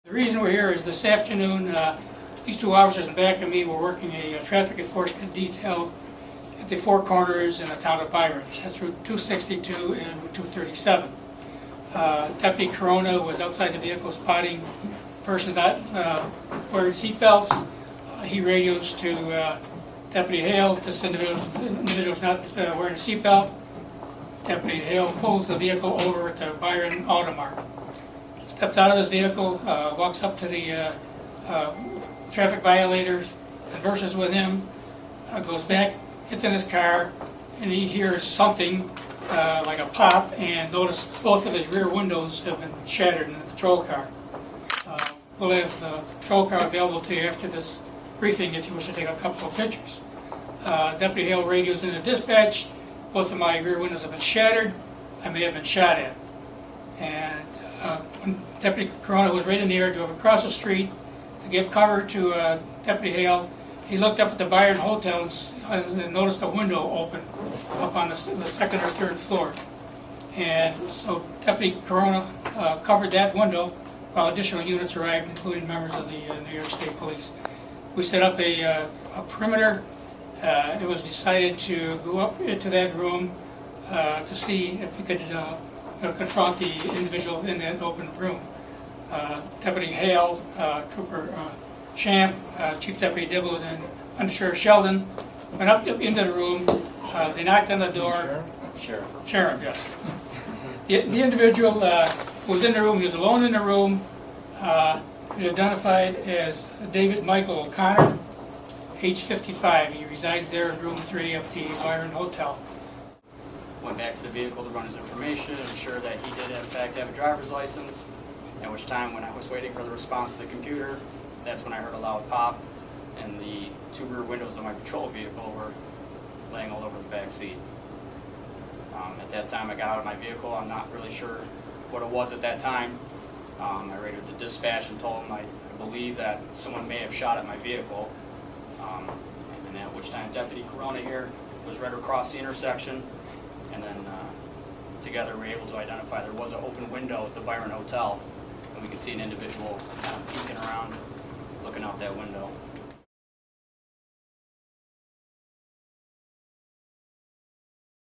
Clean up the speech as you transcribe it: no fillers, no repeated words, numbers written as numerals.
The reason we're here is this afternoon, these two officers in back of me were working a traffic enforcement detail at the four corners in the town of Byron. That's Route 262 and Route 237. Deputy Corona was outside the vehicle spotting persons not wearing seatbelts. He radios to Deputy Hale, this individual's not wearing a seatbelt. Deputy Hale pulls the vehicle over to Byron Automart. Steps out of his vehicle, walks up to the traffic violators, converses with him, goes back, gets in his car, and he hears something like a pop, and notice both of his rear windows have been shattered in the patrol car. We'll have the patrol car available to you after this briefing if you wish to take a couple of pictures. Deputy Hale radios in the dispatch. Both of my rear windows have been shattered. I may have been shot at. And when Deputy Corona, who was right in the air, drove across the street to give cover to Deputy Hale, he looked up at the Byron Hotel and noticed a window open up on the second or third floor. And so Deputy Corona covered that window while additional units arrived, including members of the New York State Police. We set up a perimeter. It was decided to go up into that room to see if we could confront the individual in that open room. Deputy Hale, Trooper Champ, Chief Deputy Dibble, and Under Sheriff Sheldon went up into the room. They knocked on the door. Sheriff, yes. The individual who was in the room, he was alone in the room. He was identified as David Michael O'Connor, age 55. He resides there in room 3 of the Byron Hotel. Went back to the vehicle to run his information, ensure that he did in fact have a driver's license, at which time when I was waiting for the response to the computer, that's when I heard a loud pop, and the two rear windows of my patrol vehicle were laying all over the back seat. At that time I got out of my vehicle. I'm not really sure what it was at that time. I radioed the dispatch and told them I believe that someone may have shot at my vehicle. And at which time Deputy Corona here was right across the intersection, and then together we were able to identify there was an open window at the Byron Hotel, and we could see an individual kind of peeking around, looking out that window.